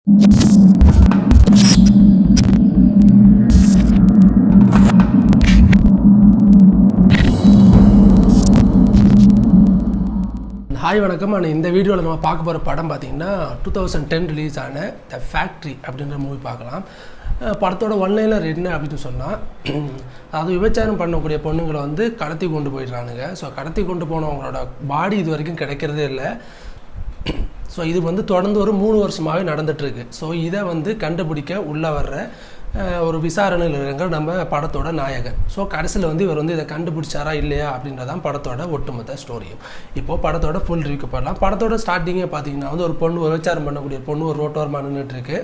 Hi வணக்கம். ஆனால் இந்த வீடியோவில் நம்ம பார்க்க போகிற படம் பார்த்திங்கன்னா 2010 ரிலீஸ் ஆன த ஃபேக்ட்ரி அப்படின்ற மூவி பார்க்கலாம். படத்தோட ஒன்லைனர் என்ன அப்படின்னு சொன்னால், அது விபச்சாரம் பண்ணக்கூடிய பொண்ணுங்களை வந்து கடத்தி கொண்டு போயிடுறானுங்க. ஸோ கடத்தி கொண்டு போனவங்களோட பாடி இது வரைக்கும் கிடைக்கிறதே இல்லை. ஸோ இது வந்து தொடர்ந்து ஒரு 3 வருஷமாகவே நடந்துகிட்ருக்கு. ஸோ இதை வந்து கண்டுபிடிக்க உள்ளே வர்ற ஒரு விசாரணைகள் நம்ம படத்தோட நாயகன். ஸோ கடைசியில் வந்து இவர் வந்து இதை கண்டுபிடிச்சாரா இல்லையா அப்படின்றதான் படத்தோட ஒட்டுமொத்த ஸ்டோரியும். இப்போது படத்தோட ஃபுல் ரிவ்யூக்கு போடலாம். படத்தோட ஸ்டார்டிங்கே பார்த்தீங்கன்னா வந்து ஒரு பொண்ணு விபச்சாரம் பண்ணக்கூடிய பொண்ணு ஒரு ரோட்டோரமாக நின்றுட்டுருக்கு.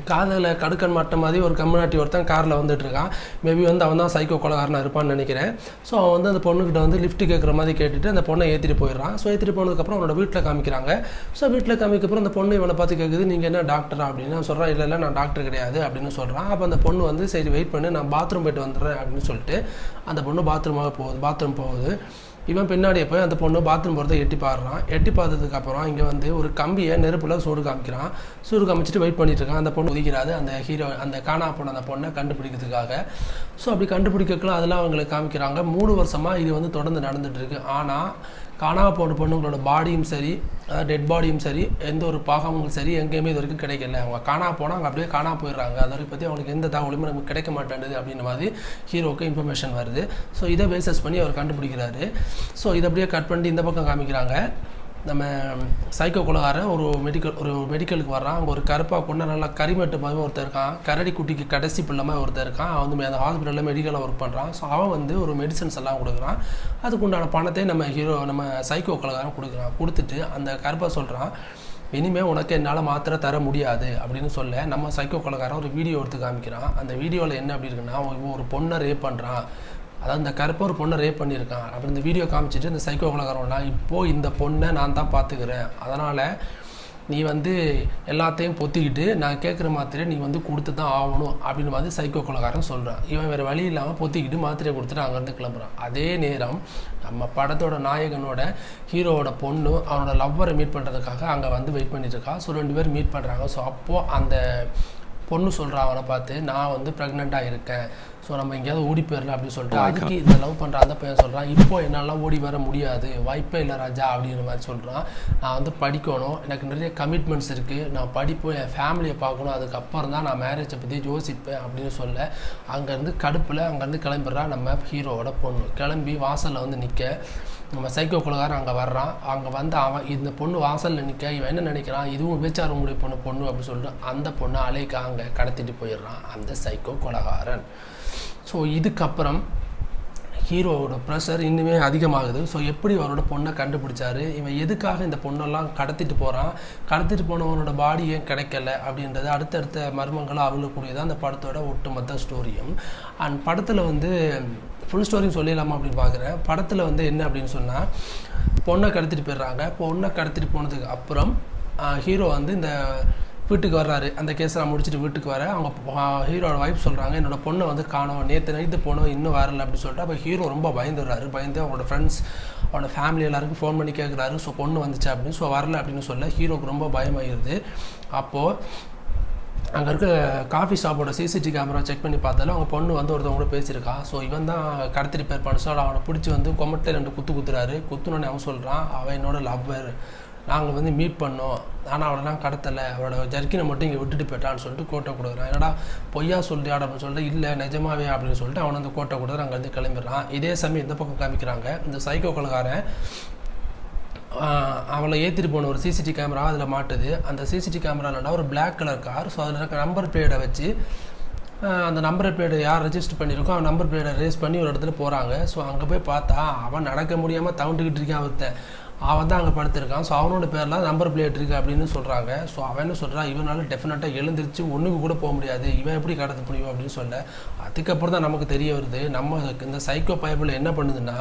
காதில் கடுக்கன் மாட்ட மாதிரி ஒரு கம்யூனிட்டி ஒருத்தன் காரில் வந்துட்டுருக்கான். மேபி வந்து அவன் தான் சைக்கோ கொலகாரனாக இருப்பான்னு நினைக்கிறேன். ஸோ அவன் வந்து அந்த பொண்ணுக்கிட்ட வந்து லிஃப்ட்டு கேட்குற மாதிரி கேட்டுட்டு அந்த பொண்ணை ஏற்றிட்டு போயிடுறான். ஸோ ஏற்றிட்டு போனதுக்கப்புறம் அவனோட வீட்டில் காமிக்கிறாங்க. ஸோ வீட்டில் காமிக்கப்புறம் அந்த பொண்ணு இவனை பார்த்து கேட்குது, நீங்கள் என்ன டாக்டரா அப்படின்னு. அவன் சொல்கிறான், இல்லை நான் டாக்டர் கிடையாது அப்படின்னு சொல்கிறான். அப்போ அந்த பொண்ணு வந்து சரி வெயிட் பண்ணி நான் பாத்ரூம் போய்ட்டு வந்துடுறேன் அப்படின்னு சொல்லிட்டு அந்த பொண்ணு பாத்ரூம் போகுது. இவன் பின்னாடியே போய் அந்த பொண்ணு பாத்ரூம் போகிறத எட்டி பார்த்ததுக்கப்புறம் இங்கே வந்து ஒரு கம்பியை நெருப்பில் சூடு காமிச்சிட்டு வெயிட் பண்ணிட்டு இருக்கான். அந்த பொண்ணு ஒதுக்கிறாது அந்த ஹீரோ அந்த காணா போன அந்த பொண்ணை கண்டுபிடிக்கிறதுக்காக. ஸோ அப்படி கண்டுபிடிக்கலாம் அதெல்லாம் அவங்களுக்கு காமிக்கிறாங்க. 3 வருஷமாக இது வந்து தொடர்ந்து நடந்துகிட்ருக்கு. ஆனால் காணா போன பொண்ணுங்களோட பாடியும் சரி, அதாவது டெட் பாடியும் சரி, எந்த ஒரு பாகமும் சரி எங்கேயுமே இது வரைக்கும் கிடைக்கல. அவங்க காணா போனால் அவங்க அப்படியே காணா போயிடுறாங்க. அதை பற்றி அவங்களுக்கு எந்த தகவலுமே நமக்கு கிடைக்க மாட்டேங்குது அப்படின்ற மாதிரி ஹீரோவுக்கு இன்ஃபர்மேஷன் வருது. ஸோ இதை பேசஸ் பண்ணி அவர் கண்டுபிடிக்கிறாரு. ஸோ இதை அப்படியே கட் பண்ணி இந்த பக்கம் காமிக்கிறாங்க. நம்ம சைக்கோ கொலகாரன் ஒரு மெடிக்கலுக்கு வர்றான். அங்கே ஒரு கருப்பாக கொண்ட நல்லா கரிமெட்டு மாதிரி ஒருத்தர் இருக்கான். கரடி குட்டிக்கு கடைசி பிள்ளைமாக ஒருத்தர் இருக்கான். அவன் வந்து அந்த ஹாஸ்பிட்டலில் மெடிக்கலாக ஒர்க் பண்ணுறான். ஸோ அவன் வந்து ஒரு மெடிசன்ஸ் எல்லாம் கொடுக்குறான். அதுக்கு உண்டான பணத்தை நம்ம சைக்கோ கொலகாரன் கொடுத்துட்டு அந்த கருப்பாக சொல்கிறான், இனிமேல் உனக்கு என்னால் மாத்திரை தர முடியாது அப்படின்னு சொல்ல நம்ம சைக்கோ கொலகாரன் ஒரு வீடியோ எடுத்து காமிக்கிறான். அந்த வீடியோவில் என்ன அப்படி இருக்குன்னா, ஒரு பொண்ணை ரேப் பண்ணுறான். அதாவது இந்த கருப்பை ஒரு பொண்ணை ரேப் பண்ணியிருக்கான். அப்படி இந்த வீடியோ காமிச்சிட்டு இந்த சைக்கோ கொலகாரன்னா, இப்போது இந்த பொண்ணை நான் தான் பார்த்துக்கிறேன், அதனால் நீ வந்து எல்லாத்தையும் பொத்திக்கிட்டு நான் கேட்குற மாத்திரையை நீ வந்து கொடுத்து தான் ஆகணும் அப்படின்னு வந்து சைக்கோ கொலகாரன் சொல்கிறான். இவன் வேறு வழி இல்லாமல் பொத்திக்கிட்டு மாத்திரையை கொடுத்துட்டு அங்கேருந்து கிளம்புறான். அதே நேரம் நம்ம படத்தோட நாயகனோட ஹீரோவோட பொண்ணு அவனோட லவ்வரை மீட் பண்ணுறதுக்காக அங்கே வந்து வெயிட் பண்ணிட்டுருக்கா. ஸோ 2 பேர் மீட் பண்ணுறாங்க. ஸோ அப்போது அந்த பொண்ணு சொல்கிறான் அவனை பார்த்து, நான் வந்து ப்ரெக்னெண்ட்டாக இருக்கேன், ஸோ நம்ம எங்கேயாவது ஓடி போயிடலாம் அப்படின்னு சொல்லிட்டு அதுக்கு இந்த லவ் பண்ணுற அந்த பையன் சொல்கிறான், இப்போ என்னால் ஓடி வர முடியாது, வாய்ப்பே இல்லை ராஜா அப்படிங்கிற மாதிரி சொல்கிறான். நான் வந்து படிக்கணும், எனக்கு நிறைய கமிட்மெண்ட்ஸ் இருக்குது, நான் படிப்போம், என் ஃபேமிலியை பார்க்கணும், அதுக்கப்புறம் தான் நான் மேரேஜை பற்றி யோசிப்பேன் அப்படின்னு சொல்ல அங்கேருந்து கடுப்பில் அங்கேருந்து கிளம்பிடுறான் நம்ம ஹீரோவோட பொண்ணு. கிளம்பி வாசலில் வந்து நிற்க நம்ம சைக்கோ கொலகாரன் அங்கே வர்றான். அங்கே வந்து அவன் இந்த பொண்ணு வாசலில் நிற்க இவன் என்ன நினைக்கிறான், இதுவும் விபச்சாரம் உங்களுடைய பொண்ணு அப்படின்னு சொல்லிட்டு அந்த பொண்ணை அலைக்கு அங்கே கடத்திட்டு போயிடுறான் அந்த சைக்கோ கொலகாரன். ஸோ இதுக்கப்புறம் ஹீரோவோட ப்ரெஷர் இன்னுமே அதிகமாகுது. ஸோ எப்படி அவரோட பொண்ணை கண்டுபிடிச்சாரு, இவன் எதுக்காக இந்த பொண்ணெல்லாம் கடத்திட்டு போகிறான், கடத்திட்டு போனவனோட பாடி ஏன் கிடைக்கல அப்படின்றது அடுத்தடுத்த மர்மங்களாக அருளக்கூடியதான் அந்த படத்தோட ஒட்டுமொத்த ஸ்டோரியும். அண்ட் படத்தில் வந்து ஃபுல் ஸ்டோரியும் சொல்லிடலாமா அப்படின்னு பார்க்குறேன். படத்தில் வந்து என்ன அப்படின்னு சொன்னால், பொண்ணை கடத்திட்டு போயிடுறாங்க. பொண்ணை கடத்திட்டு போனதுக்கு அப்புறம் ஹீரோ வந்து இந்த வீட்டுக்கு வர்றாரு. அந்த கேஸை நான் முடிச்சுட்டு வீட்டுக்கு வர அவங்க ஹீரோட வைஃப் சொல்கிறாங்க, என்னோட பொண்ணை வந்து காணோம், நேற்று நைட்டு போனோம், இன்னும் வரல அப்படின்னு சொல்லிட்டு. அப்போ ஹீரோ ரொம்ப பயந்து அவங்களோட ஃப்ரெண்ட்ஸ் அவனோட ஃபேமிலி எல்லாருக்கும் ஃபோன் பண்ணி கேட்குறாரு, ஸோ பொண்ணு வந்துச்சு அப்படின்னு. ஸோ வரல அப்படின்னு சொல்ல ஹீரோக்கு ரொம்ப பயமாகிடுது. அப்போது அங்கே இருக்க காஃபி ஷாப்போட சிசிடிவி கேமரா செக் பண்ணி பார்த்தாலும் அவங்க பொண்ணு வந்து ஒருத்தவங்க கூட பேசியிருக்கா. ஸோ இவன் தான் கடத்திட்டு போயிருப்பான்னு சொல்லி அவனை பிடிச்சி வந்து கொமட்டை 2 குத்துறாரு. குத்துனோடனே அவன் சொல்கிறான், அவன் என்னோட லவ்வர், நாங்கள் வந்து மீட் பண்ணோம், ஆனால் அவளெல்லாம் கடத்தலை, அவளோட ஜர்க்கினை மட்டும் இங்கே விட்டுட்டு போயிட்டான்னு சொல்லிட்டு கோட்டை கொடுக்குறான். என்னடா பொய்யா சொல்லியாட அப்படின்னு சொல்லிட்டு, இல்லை நிஜமாவே அப்படின்னு சொல்லிட்டு அவனை அந்த கோட்டை கொடுத்து அங்கேருந்து கிளம்பிடுறான். இதே சமயம் இந்த பக்கம் காமிக்கிறாங்க, இந்த சைக்கோ கொலகாரன் அவளை ஏற்றிட்டு போன ஒரு சிசிடிவி கேமரா அதில் மாட்டுது. அந்த சிசிடிவி கேமராலன்னா ஒரு பிளாக் கலர் கார். ஸோ அதில் இருக்க நம்பர் பிளேட்டை வச்சு அந்த நம்பர் பிளேட்டை யார் ரெஜிஸ்டர் பண்ணியிருக்கோ அவன் நம்பர் பிளேட்டை ரேஸ் பண்ணி ஒரு இடத்துல போகிறாங்க. ஸோ அங்கே போய் பார்த்தா அவன் நடக்க முடியாமல் தவுண்டுக்கிட்டு இருக்கான். அவன் தான் அங்கே படுத்திருக்கான். ஸோ அவனோட பேர்லாம் நம்பர் பிளேட் இருக்குது அப்படின்னு சொல்கிறாங்க. ஸோ அவன் என்ன சொல்கிறான், இவனால் டெஃபினட்டாக எழுந்திரிச்சு ஒன்றுக்கு கூட போக முடியாது, இவன் எப்படி கடத்த முடியும் அப்படின்னு சொல்ல அதுக்கப்புறம் தான் நமக்கு தெரிய வருது, நம்ம இந்த சைக்கோ பைபிள் என்ன பண்ணுதுன்னா,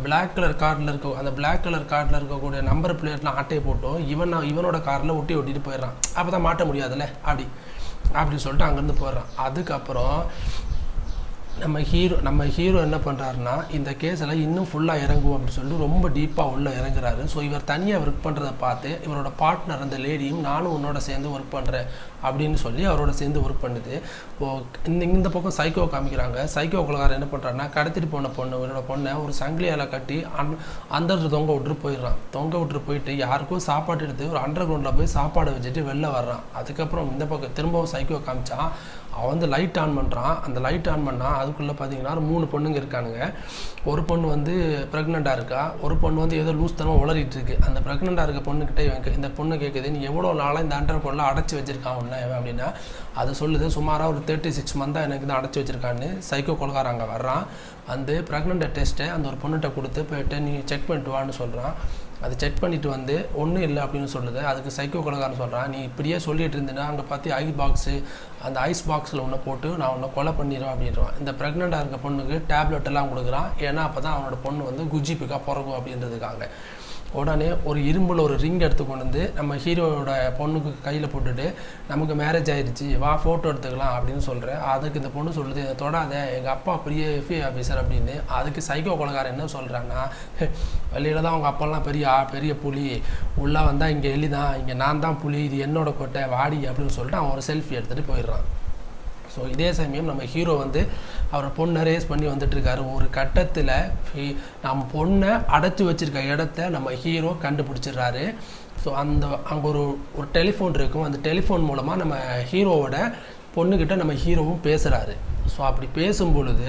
பிளாக் கலர் கார்டில் இருக்கக்கூடிய நம்பர் பிளேட்லாம் ஆட்டையை போட்டோம் இவனோட காரில் ஒட்டிட்டு போயிடுறான். அப்போ தான் மாட்ட முடியாதுல்ல அப்படின்னு சொல்லிட்டு அங்கேருந்து போயிடுறான். அதுக்கப்புறம் நம்ம ஹீரோ என்ன பண்ணுறாருன்னா இந்த கேஸில் இன்னும் ஃபுல்லாக இறங்குவோம் அப்படின்னு சொல்லிட்டு ரொம்ப டீப்பாக உள்ளே இறங்குறாரு. ஸோ இவர் தனியாக ஒர்க் பண்ணுறதை பார்த்து இவரோட பார்ட்னர் அந்த லேடியும் நானும் உன்னோட சேர்ந்து ஒர்க் பண்ணுறேன் அப்படின்னு சொல்லி அவரோட சேர்ந்து ஒர்க் பண்ணுது. இந்த பக்கம் சைக்கோ காமிக்கிறாங்க. சைக்கோ கொலகாரன் என்ன பண்ணுறாருன்னா கடத்திட்டு போன இவரோட பொண்ணை ஒரு சங்கிலியால் கட்டி அந்த தொங்க விட்டுட்டு போயிடுறான். தொங்க விட்டுட்டு போயிட்டு யாருக்கும் சாப்பாடு எடுத்து ஒரு அண்டர் கிரவுண்டில் போய் சாப்பாடு வச்சுட்டு வெளில வர்றான். அதுக்கப்புறம் இந்த பக்கம் திரும்பவும் சைக்கோ காமிச்சான். அவன் வந்து லைட் ஆன் பண்ணுறான். அந்த லைட் ஆன் பண்ணால் அதுக்குள்ளே பார்த்தீங்கன்னா 3 பொண்ணுங்க இருக்கானுங்க. ஒரு பொண்ணு வந்து ப்ரெக்னெண்ட்டாக இருக்கா, ஒரு பொண்ணு வந்து ஏதோ லூஸ் தனமாக உளறிட்டு இருக்கு. அந்த ப்ரெக்னெண்ட்டாக இருக்க பொண்ணுக்கிட்டே இந்த பொண்ணு கேட்குது, நீ எவ்வளோ நாளாக இந்த அண்டர் கிரவுண்டில் அடைச்சி வச்சிருக்கான் உன்ன அப்படின்னா அது சொல்லுது, சுமாராக ஒரு 36 மந்தாக எனக்கு தான் அடைச்சி வச்சிருக்கான்னு. சைக்கோ கொலகாரன் அங்கே வர்றான். வந்து ப்ரெக்னெண்ட்டை டெஸ்ட்டை அந்த ஒரு பொண்ணுகிட்ட கொடுத்து போய்ட்டு நீ செக் பண்ணிட்டு வான்னு சொல்கிறான். அதை செக் பண்ணிவிட்டு வந்து ஒன்றும் இல்லை அப்படின்னு சொல்லுது. அதுக்கு சைக்கோ கொலகாரன் சொல்கிறான், நீ இப்படியே சொல்லிட்டு இருந்தேன்னா அங்கே பார்த்து அந்த ஐஸ் பாக்ஸில் ஒன்று போட்டு நான் உன்னை கொலை பண்ணிடுவேன் அப்படின்றான். இந்த ப்ரெக்னெண்ட்டாக இருக்க பொண்ணுக்கு டேப்லெட் எல்லாம் கொடுக்குறான். ஏன்னா அப்போ தான் அவனோட பொண்ணு வந்து குஜி பிக்கா பிறக்கும் அப்படின்றதுக்காக. உடனே ஒரு இரும்பில் ஒரு ரிங் எடுத்து கொண்டு வந்து நம்ம ஹீரோவோட பொண்ணுக்கு கையில் போட்டுட்டு நமக்கு மேரேஜ் ஆகிடுச்சு வா ஃபோட்டோ எடுத்துக்கலாம் அப்படின்னு சொல்கிறேன். அதுக்கு இந்த பொண்ணு சொல்லுது, தொடாத எங்கள் அப்பா பெரிய FBI ஆஃபீஸர் அப்படின்னு. அதுக்கு சைக்கோ கொலகாரன் என்ன சொல்கிறான்னா, வெளியில் தான் அவங்க அப்பாலாம் பெரிய புலி, உள்ளே வந்தால் இங்கே எலி தான், இங்கே நான் தான் புலி, இது என்னோட கொட்டை வாடி அப்படின்னு சொல்லிட்டு அவன் ஒரு செல்ஃபி எடுத்துகிட்டு போயிடுறான். ஸோ இதே சமயம் நம்ம ஹீரோ வந்து அவரை பொண்ணை ரேஸ் பண்ணி வந்துட்டுருக்காரு. ஒரு கட்டத்தில் நம்ம பொண்ணை அடைச்சி வச்சுருக்க இடத்த நம்ம ஹீரோ கண்டுபிடிச்சிடுறாரு. ஸோ அங்கே ஒரு டெலிஃபோன் இருக்கும். அந்த டெலிஃபோன் மூலமாக நம்ம ஹீரோவோட பொண்ணுக்கிட்ட நம்ம ஹீரோவும் பேசுகிறாரு. ஸோ அப்படி பேசும் பொழுது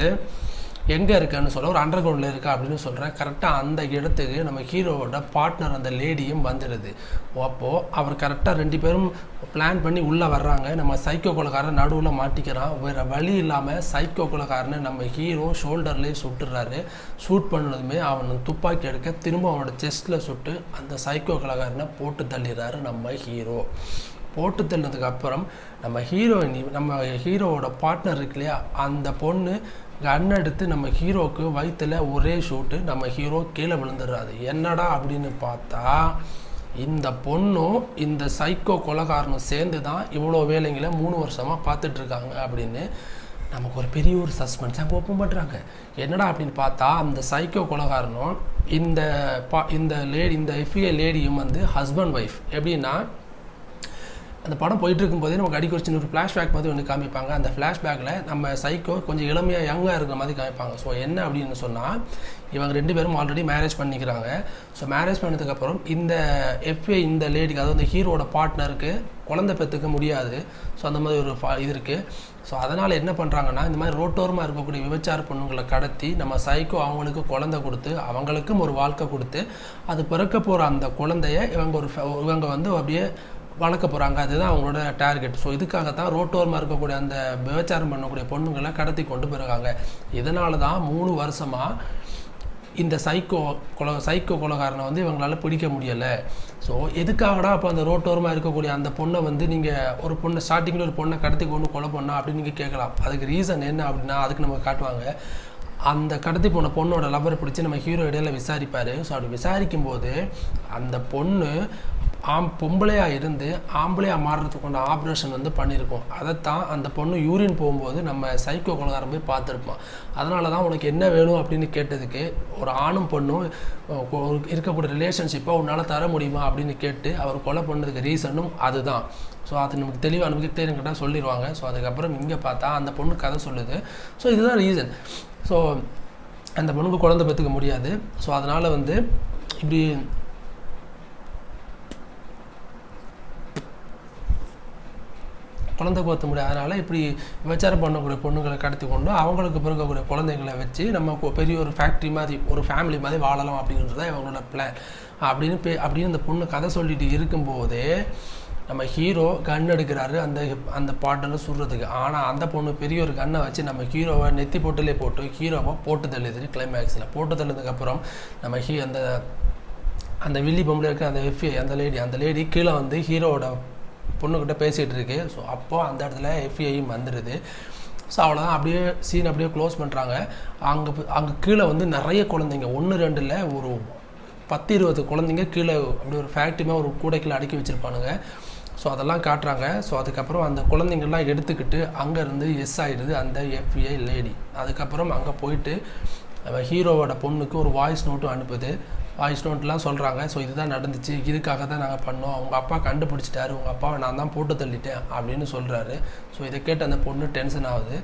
எங்கே இருக்கான்னு சொல்ல ஒரு அண்டர் கிரவுண்டில் இருக்கா அப்படின்னு சொல்கிறேன். கரெக்டாக அந்த இடத்துக்கு நம்ம ஹீரோவோட பார்ட்னர் அந்த லேடியும் வந்துடுது. அப்போது அவர் கரெக்டாக 2 பேரும் பிளான் பண்ணி உள்ளே வர்றாங்க. நம்ம சைக்கோ கொலகாரன் நடுவில் மாட்டிக்கிறான். வேறு வழி இல்லாமல் சைக்கோ கொலகாரனை நம்ம ஹீரோ ஷோல்டர்லேயே சுட்டுறாரு. ஷூட் பண்ணதுமே அவனை துப்பாக்கி எடுக்க திரும்ப அவனோட செஸ்ட்டில் சுட்டு அந்த சைக்கோ கொலகாரனை போட்டு தள்ளிடுறாரு நம்ம ஹீரோ. போட்டு தள்ளினதுக்கப்புறம் நம்ம ஹீரோவோட பார்ட்னர் இருக்கு இல்லையா, அந்த பொண்ணு கன் எடுத்து நம்ம ஹீரோவுக்கு வயிற்றில் ஒரே ஷூட்டு நம்ம ஹீரோ கீழே விழுந்துடுறாரு. என்னடா அப்படின்னு பார்த்தா இந்த பொண்ணும் இந்த சைக்கோ கொலகாரனும் சேர்ந்து தான் இவ்வளோ வேலைங்களை 3 வருஷமாக பார்த்துட்ருக்காங்க அப்படின்னு நமக்கு ஒரு பெரிய ஒரு சஸ்பென்ஸ் அங்கே ஓப்பன் பண்ணுறாங்க. என்னடா அப்படின்னு பார்த்தா அந்த சைக்கோ கொலகாரனும் இந்த FBI லேடியும் வந்து ஹஸ்பண்ட் ஒய்ஃப். எப்படின்னா அந்த படம் போயிட்டு இருக்கும்போதே நமக்கு அடிக்கடி சின்ன ஒரு ஃப்ளாஷ்பேக் மாதிரி ஒன்று காமிப்பாங்க. அந்த ஃப்ளாஷ்பேக்கில் நம்ம சைக்கோ கொஞ்சம் இளமையாக யங்காக இருக்கிற மாதிரி காமிப்பாங்க. ஸோ என்ன அப்படின்னு சொன்னால் இவங்க 2 பேரும் ஆல்ரெடி மேரேஜ் பண்ணிக்கிறாங்க. ஸோ மேரேஜ் பண்ணதுக்கப்புறம் இந்த FBI இந்த லேடிக்கு, அதாவது இந்த ஹீரோட பார்ட்னருக்கு குழந்தை பெற்றுக்க முடியாது. ஸோ அந்த மாதிரி ஒரு இது இருக்குது. ஸோ அதனால் என்ன பண்ணுறாங்கன்னா இந்த மாதிரி ரோட்டோரமாக இருக்கக்கூடிய விபச்சார பொண்ணுங்களை கடத்தி நம்ம சைக்கோ அவங்களுக்கு குழந்தை கொடுத்து அவங்களுக்கும் ஒரு வாழ்க்கை கொடுத்து அது பிறக்க போகிற அந்த குழந்தைய இவங்க வந்து அப்படியே வளர்க்க போகிறாங்க. அதுதான் அவங்களோட டார்கெட். ஸோ இதுக்காக தான் ரோட்டோரமாக இருக்கக்கூடிய அந்த விபச்சாரம் பண்ணக்கூடிய பொண்ணுங்களை கடத்தி கொண்டு போயிருக்காங்க. இதனால தான் 3 வருஷமாக இந்த சைக்கோ கொலகாரனை வந்து இவங்களால பிடிக்க முடியலை. ஸோ எதுக்காகடா அப்போ அந்த ரோட்டோரமாக இருக்கக்கூடிய அந்த பொண்ணை வந்து நீங்கள் ஒரு பொண்ணை ஸ்டார்டிங்கில் ஒரு பொண்ணை கடத்தி கொண்டு கொலை பண்ணா அப்படின்னு நீங்கள் கேட்கலாம். அதுக்கு ரீசன் என்ன அப்படின்னா அதுக்கு நம்ம காட்டுவாங்க. அந்த கடத்தி போன பொண்ணோட லவரை பிடிச்சி நம்ம ஹீரோ இடையில விசாரிப்பார். ஸோ அப்படி விசாரிக்கும்போது அந்த பொண்ணு பொம்பளையாக இருந்து ஆம்பளையாக மாறுறதுக்கு கொண்ட ஆப்ரேஷன் வந்து பண்ணியிருக்கோம். அதைத்தான் அந்த பொண்ணு யூரின் போகும்போது நம்ம சைக்கோ கொலகாரன் போய் பார்த்துருப்பான். அதனால தான் உனக்கு என்ன வேணும் அப்படின்னு கேட்டதுக்கு ஒரு ஆணும் பொண்ணும் இருக்கக்கூடிய ரிலேஷன்ஷிப்பை உன்னால் தர முடியுமா அப்படின்னு கேட்டு அவர் கொலை பண்ணதுக்கு ரீசனும் அதுதான். ஸோ அது நமக்கு தெளிவாக நமக்கு கேட்டால் சொல்லிடுவாங்க. ஸோ அதுக்கப்புறம் இங்கே பார்த்தா அந்த பொண்ணு கதை சொல்லுது. ஸோ இதுதான் ரீசன். ஸோ அந்த பொண்ணுக்கு குழந்தை பெற்றுக்க முடியாது. ஸோ அதனால் வந்து இப்படி குழந்தை பார்த்த முடியாது. அதனால் இப்படி விபச்சாரம் பண்ணக்கூடிய பொண்ணுங்களை கடத்தி கொண்டு அவங்களுக்கு பிறக்கக்கூடிய குழந்தைங்களை வச்சு நம்ம பெரிய ஒரு ஃபேக்ட்ரி மாதிரி ஒரு ஃபேமிலி மாதிரி வாழலாம் அப்படின்றது தான் இவங்களோட பிளான் அப்படின்னு அந்த பொண்ணு கதை சொல்லிட்டு இருக்கும்போதே நம்ம ஹீரோ கன் எடுக்கிறாரு அந்த பாட்டில் சுடுறதுக்கு. ஆனால் அந்த பொண்ணு பெரிய ஒரு கன்னை வச்சு நம்ம ஹீரோவை நெத்தி போட்டு ஹீரோவை போட்டு தள்ளுது. கிளைமேக்ஸில் போட்டு தள்ளதுக்கப்புறம் நம்ம அந்த வில்லி பொம்பளை இருக்க அந்த FBI அந்த லேடி கீழே வந்து ஹீரோவோட பொண்ணுக்கிட்ட பேசிகிட்டு இருக்கு. ஸோ அப்போது அந்த இடத்துல FBIயும் வந்துடுது. ஸோ அவ்வளோதான். அப்படியே சீன் அப்படியே க்ளோஸ் பண்ணுறாங்க. அங்கே கீழே வந்து நிறைய குழந்தைங்க 1-2 இல்லை ஒரு 10-20 குழந்தைங்க கீழே அப்படி ஒரு ஃபேக்ட்ரிமாக ஒரு கூடைக்குள்ளே அடுக்கி வச்சுருப்பானுங்க. ஸோ அதெல்லாம் காட்டுறாங்க. ஸோ அதுக்கப்புறம் அந்த குழந்தைங்கள்லாம் எடுத்துக்கிட்டு அங்கேருந்து ஆகிடுது அந்த FBI லேடி. அதுக்கப்புறம் அங்கே போயிட்டு ஹீரோவோட பொண்ணுக்கு ஒரு வாய்ஸ் நோட்டும் அனுப்புது. வாய்ஸ் நோட்லாம் சொல்கிறாங்க, ஸோ இதுதான் நடந்துச்சு, இதுக்காக தான் நாங்கள் பண்ணோம், உங்கள் அப்பா கண்டுபிடிச்சிட்டாரு, உங்கள் அப்பாவை நான் தான் போட்டு தள்ளிட்டேன் அப்படின்னு சொல்கிறாரு. ஸோ இதை கேட்டு அந்த பொண்ணு டென்ஷன் ஆகுது.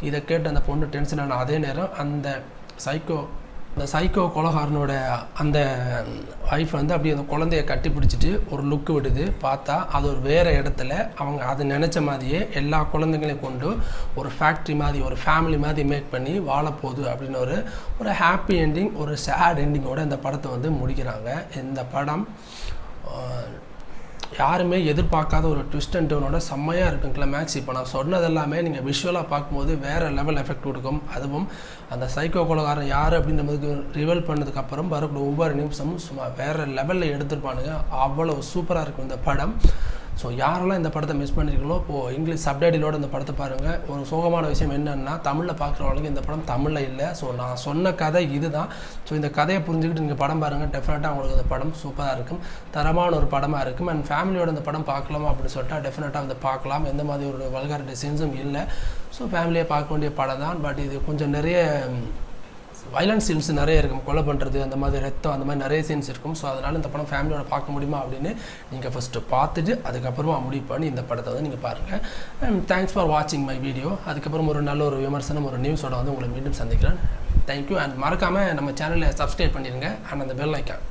இதை கேட்டு அந்த பொண்ணு டென்ஷன் ஆன அதே நேரம் அந்த சைக்கோ கொலகாரனோட அந்த ஒய்ஃப் வந்து அப்படி அந்த குழந்தைய கட்டி பிடிச்சிட்டு ஒரு லுக்கு விடுது. பார்த்தா அது ஒரு வேறு இடத்துல அவங்க அது நினச்ச மாதிரியே எல்லா குழந்தைங்களையும் கொண்டு ஒரு ஃபேக்ட்ரி மாதிரி ஒரு ஃபேமிலி மாதிரி மேக் பண்ணி வாழப்போகுது அப்படின்னு ஒரு ஹாப்பி என்டிங், ஒரு சேட் என்டிங்கோட இந்த படத்தை வந்து முடிக்கிறாங்க. இந்த படம் யாருமே எதிர்பார்க்காத ஒரு ட்விஸ்ட் அண்ட் டர்னோட செம்மையாக இருக்கும் கிளைமேக்ஸ். இப்போ நான் சொன்னது எல்லாமே நீங்கள் விஷுவலாக பார்க்கும்போது வேறு லெவல் எஃபெக்ட் கொடுக்கும். அதுவும் அந்த சைக்கோ கொலகாரன் யார் அப்படின்னு நமக்கு ரிவீல் பண்ணதுக்கப்புறம் வரக்கூடிய ஒவ்வொரு நிமிஷமும் சும்மா வேறு லெவலில் எடுத்துருப்பானுங்க. அவ்வளோ சூப்பராக இருக்கும் இந்த படம். ஸோ யாரெல்லாம் இந்த படத்தை மிஸ் பண்ணியிருக்கீங்களோ இப்போது இங்கிலீஷ் சப்டைட்டிலோட இந்த படத்தை பாருங்கள். ஒரு சோகமான விஷயம் என்னென்னா தமிழில் பார்க்குறவங்களுக்கு இந்த படம் தமிழில் இல்லை. ஸோ நான் சொன்ன கதை இது தான். ஸோ இந்த கதையை புரிஞ்சுக்கிட்டு நீங்கள் படம் பாருங்கள், டெஃபினட்டாக உங்களுக்கு இந்த படம் சூப்பராக இருக்கும், தரமான ஒரு படமாக இருக்கும். அண்ட் ஃபேமிலியோட இந்த படம் பார்க்கலாமா அப்படின்னு சொல்லிட்டா டெஃபினட்டாக வந்து பார்க்கலாம். எந்த மாதிரி ஒரு வல்காரிட்டி சீன்ஸும் இல்லை. ஸோ ஃபேமிலியை பார்க்க வேண்டிய படம் தான். பட் இது கொஞ்சம் நிறைய வைலன்ஸ் சீன்ஸ் நிறைய இருக்கும், கொலை பண்ணுறது அந்த மாதிரி ரத்தம் அந்த மாதிரி நிறைய சீன்ஸ் இருக்கும். ஸோ அதனால் இந்த படம் ஃபேமிலியோட பார்க்க முடியுமா அப்படின்னு நீங்கள் ஃபஸ்ட்டு பார்த்துட்டு அதுக்கப்புறமா முடிவு பண்ணி இந்த படத்தை வந்து நீங்கள் பாருங்கள். அண்ட் தேங்க்ஸ் ஃபார் வாட்சிங் மை வீடியோ. அதுக்கப்புறம் ஒரு நல்ல ஒரு விமர்சனம், ஒரு நியூஸோட வந்து உங்களை மீண்டும் சந்திக்கிறேன். தேங்க்யூ. அண்ட் மறக்காமல் நம்ம சேனலை சப்ஸ்கிரைப் பண்ணிடுங்க அண்ட் அந்த பெல் ஐக்கான்